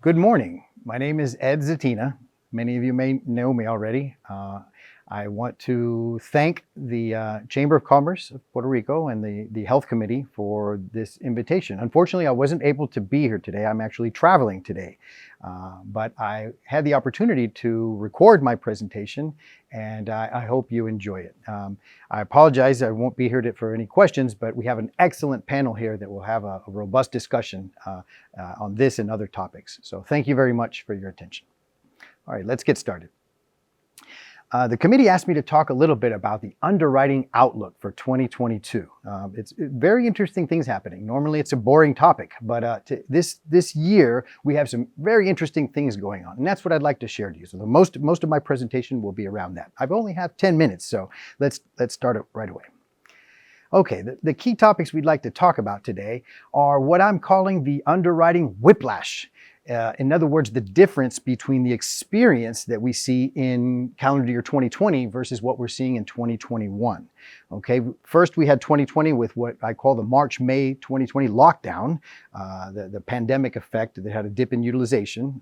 Good morning. My name is Ed Zetina. Many of you may know me already. I want to thank the Chamber of Commerce of Puerto Rico and the Health Committee for this invitation. Unfortunately, I wasn't able to be here today. I'm actually traveling today. But I had the opportunity to record my presentation, and I hope you enjoy it. I apologize, I won't be here for any questions, but we have an excellent panel here that will have a robust discussion on this and other topics. So thank you very much for your attention. All right, let's get started. The committee asked me to talk a little bit about the underwriting outlook for 2022. It's very interesting things happening. Normally it's a boring topic, but this year we have some very interesting things going on, and that's what I'd like to share to you. So most of my presentation will be around that. I've only have 10 minutes, so let's start it right away. Okay, the key topics we'd like to talk about today are what I'm calling the underwriting whiplash. In other words, the difference between the experience that we see in calendar year 2020 versus what we're seeing in 2021. Okay, first we had 2020 with what I call the March-May 2020 lockdown, the pandemic effect that had a dip in utilization.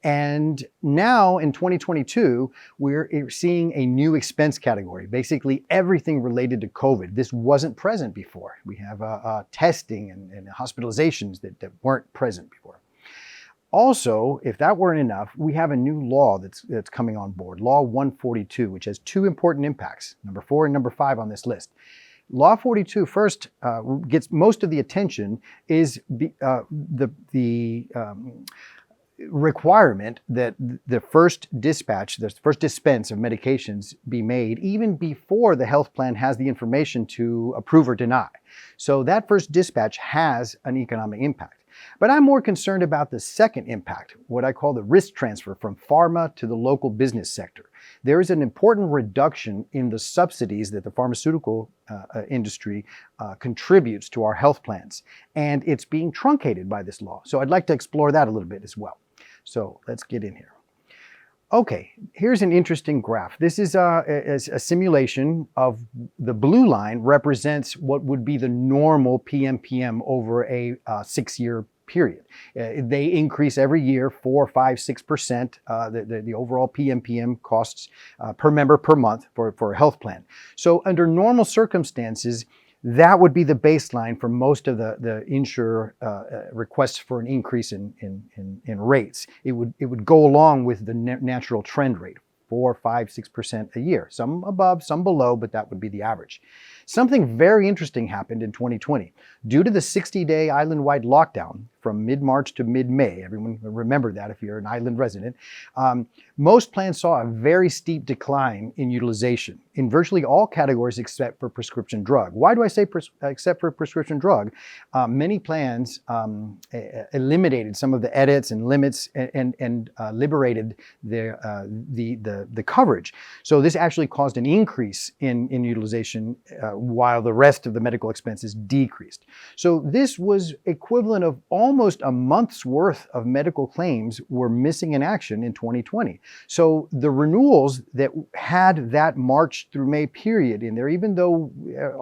And now in 2022, we're seeing a new expense category, basically everything related to COVID. This wasn't present before. We have testing and hospitalizations that weren't present before. Also, if that weren't enough, we have a new law that's coming on board, Law 142, which has two important impacts, number 4 and number 5 on this list. Law 42 first gets most of the attention is the requirement that the first dispatch, the first dispense of medications be made even before the health plan has the information to approve or deny. So that first dispatch has an economic impact. But I'm more concerned about the second impact, what I call the risk transfer from pharma to the local business sector. There is an important reduction in the subsidies that the pharmaceutical industry contributes to our health plans, and it's being truncated by this law. So I'd like to explore that a little bit as well. So let's get in here. Okay, here's an interesting graph. This is a simulation of the blue line represents what would be the normal PMPM over a 6-year period. They increase every year 4, 5, 6%, the overall PMPM costs per member per month for a health plan. So under normal circumstances, that would be the baseline for most of the insurer requests for an increase in rates. It would go along with the natural trend rate, 4, 5, 6% a year. Some above, some below, but that would be the average. Something very interesting happened in 2020. Due to the 60-day island-wide lockdown from mid-March to mid-May, everyone remember that if you're an island resident, most plans saw a very steep decline in utilization in virtually all categories except for prescription drug. Why do I say except for prescription drug? Many plans eliminated some of the edits and limits and liberated the coverage. So this actually caused an increase in utilization while the rest of the medical expenses decreased. So this was equivalent of almost a month's worth of medical claims were missing in action in 2020. So the renewals that had that March through May period in there, even though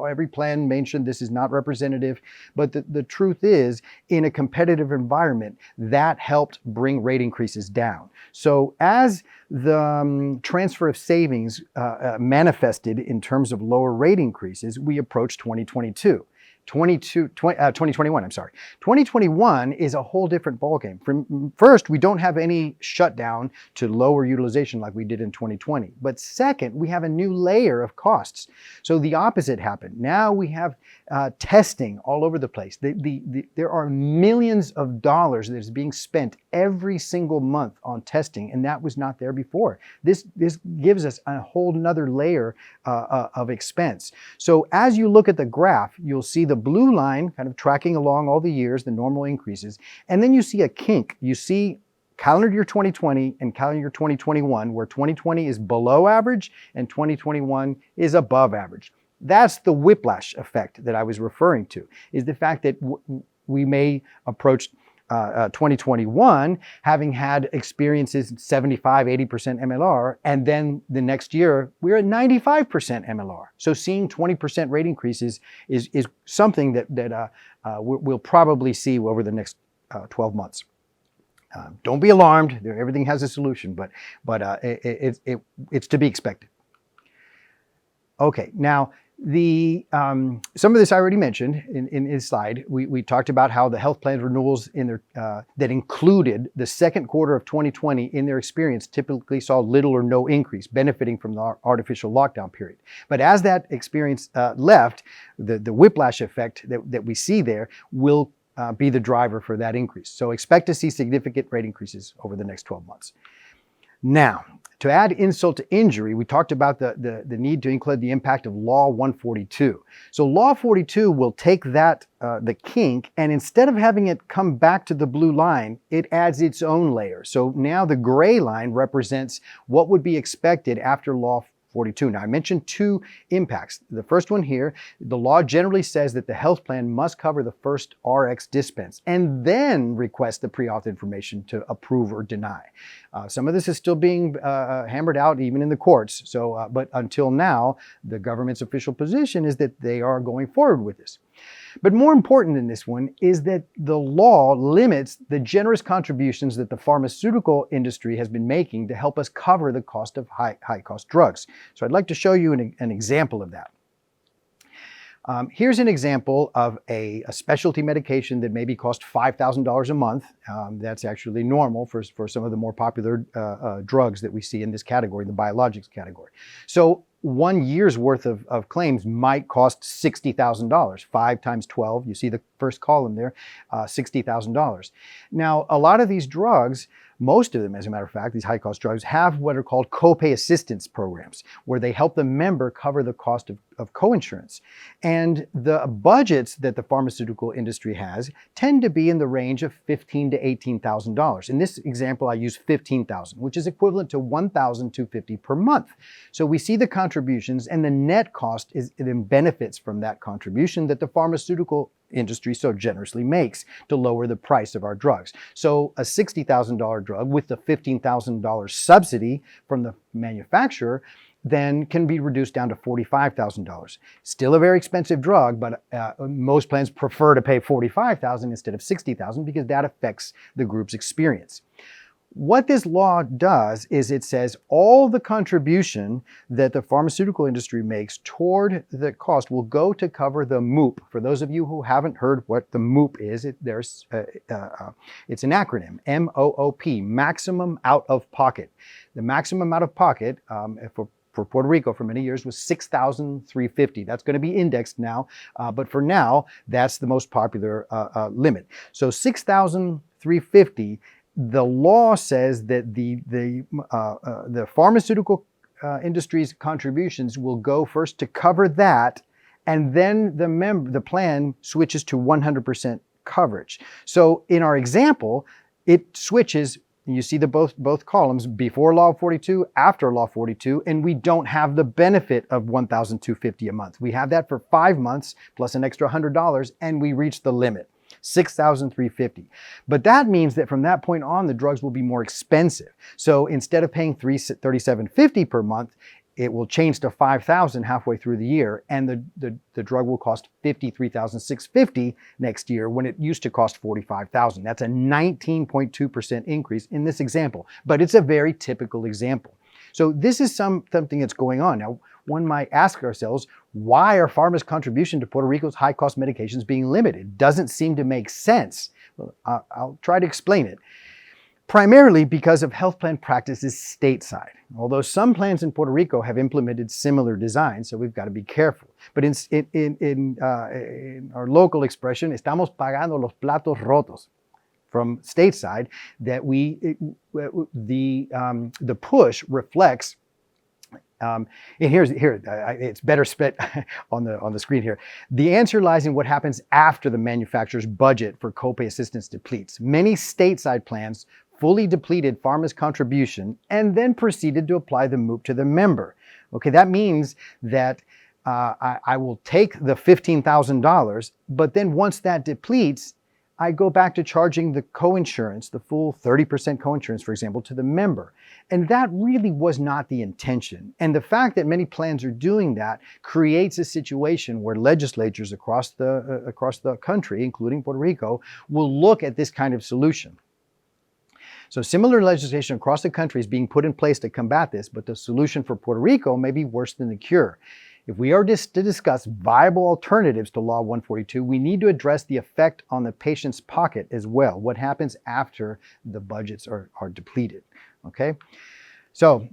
every plan mentioned this is not representative, but the truth is, in a competitive environment, that helped bring rate increases down. So as the transfer of savings manifested in terms of lower rate increases, we approached 2021, I'm sorry. 2021 is a whole different ballgame. First, we don't have any shutdown to lower utilization like we did in 2020. But second, we have a new layer of costs. So the opposite happened. Now we have testing all over the place. There are millions of dollars that is being spent every single month on testing, and that was not there before. This gives us a whole nother layer of expense. So as you look at the graph, you'll see the blue line kind of tracking along all the years, the normal increases, and then you see a kink. You see calendar year 2020 and calendar year 2021, where 2020 is below average and 2021 is above average. That's the whiplash effect that I was referring to, is the fact that we may approach 2021 having had experiences 75, 80% MLR, and then the next year we're at 95% MLR. So seeing 20% rate increases is something that we'll probably see over the next 12 months. Don't be alarmed. Everything has a solution, but it's to be expected. Okay, now some of this I already mentioned in his slide. We talked about how the health plan renewals in their that included the second quarter of 2020 in their experience typically saw little or no increase, benefiting from the artificial lockdown period. But as that experience left, the whiplash effect that we see there will be the driver for that increase. So expect to see significant rate increases over the next 12 months. Now, to add insult to injury, we talked about the need to include the impact of Law 142. So Law 42 will take that, the kink, and instead of having it come back to the blue line, it adds its own layer. So now the gray line represents what would be expected after Law 42. Now, I mentioned two impacts. The first one here, the law generally says that the health plan must cover the first RX dispense and then request the pre-auth information to approve or deny. Some of this is still being hammered out even in the courts. So, but until now, the government's official position is that they are going forward with this. But more important than this one is that the law limits the generous contributions that the pharmaceutical industry has been making to help us cover the cost of high-cost drugs. So I'd like to show you an example of that. Here's an example of a specialty medication that maybe cost $5,000 a month. That's actually normal for some of the more popular drugs that we see in this category, the biologics category. So 1 year's worth of claims might cost $60,000. 5 times 12, you see the first column there, $60,000. Now, a lot of these drugs, most of them, as a matter of fact, these high-cost drugs have what are called copay assistance programs, where they help the member cover the cost of coinsurance. And the budgets that the pharmaceutical industry has tend to be in the range of $15,000 to $18,000. In this example, I use $15,000, which is equivalent to $1,250 per month. So we see the contributions, and the net cost is in benefits from that contribution that the pharmaceutical industry so generously makes to lower the price of our drugs. So a $60,000 drug with the $15,000 subsidy from the manufacturer then can be reduced down to $45,000. Still a very expensive drug, but most plans prefer to pay $45,000 instead of $60,000 because that affects the group's experience. What this law does is it says all the contribution that the pharmaceutical industry makes toward the cost will go to cover the MOOP. For those of you who haven't heard what the MOOP is, it's an acronym, M-O-O-P, maximum out of pocket. The maximum out of pocket for Puerto Rico for many years was $6,350. That's going to be indexed now, but for now, that's the most popular limit. So $6,350. The law says that the pharmaceutical industry's contributions will go first to cover that, and then the plan switches to 100% coverage. So in our example, it switches. You see both columns before Law 42, after Law 42, and we don't have the benefit of $1,250 a month. We have that for 5 months plus an extra $100, and we reach the limit. $6,350. But that means that from that point on, the drugs will be more expensive. So instead of paying $37.50 per month, it will change to $5,000 halfway through the year, and the drug will cost $53,650 next year when it used to cost $45,000. That's a 19.2% increase in this example, but it's a very typical example. So this is something that's going on. Now, one might ask ourselves, why are pharma's contribution to Puerto Rico's high-cost medications being limited? Doesn't seem to make sense. Well, I'll try to explain it. Primarily because of health plan practices stateside. Although some plans in Puerto Rico have implemented similar designs, so we've got to be careful. But in our local expression, estamos pagando los platos rotos. From stateside, that the push reflects. And it's better spit on the screen here. The answer lies in what happens after the manufacturer's budget for copay assistance depletes. Many stateside plans fully depleted pharma's contribution and then proceeded to apply the MOOP to the member. Okay, that means that I will take the $15,000, but then once that depletes, I go back to charging the coinsurance, the full 30% coinsurance, for example, to the member. And that really was not the intention. And the fact that many plans are doing that creates a situation where legislatures across the country, including Puerto Rico, will look at this kind of solution. So similar legislation across the country is being put in place to combat this, but the solution for Puerto Rico may be worse than the cure. If we are to discuss viable alternatives to Law 142, we need to address the effect on the patient's pocket as well. What happens after the budgets are depleted, okay? So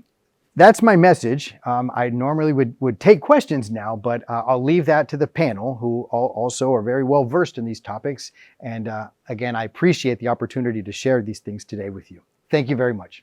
that's my message. I normally would take questions now, but I'll leave that to the panel, who also are very well versed in these topics. And again, I appreciate the opportunity to share these things today with you. Thank you very much.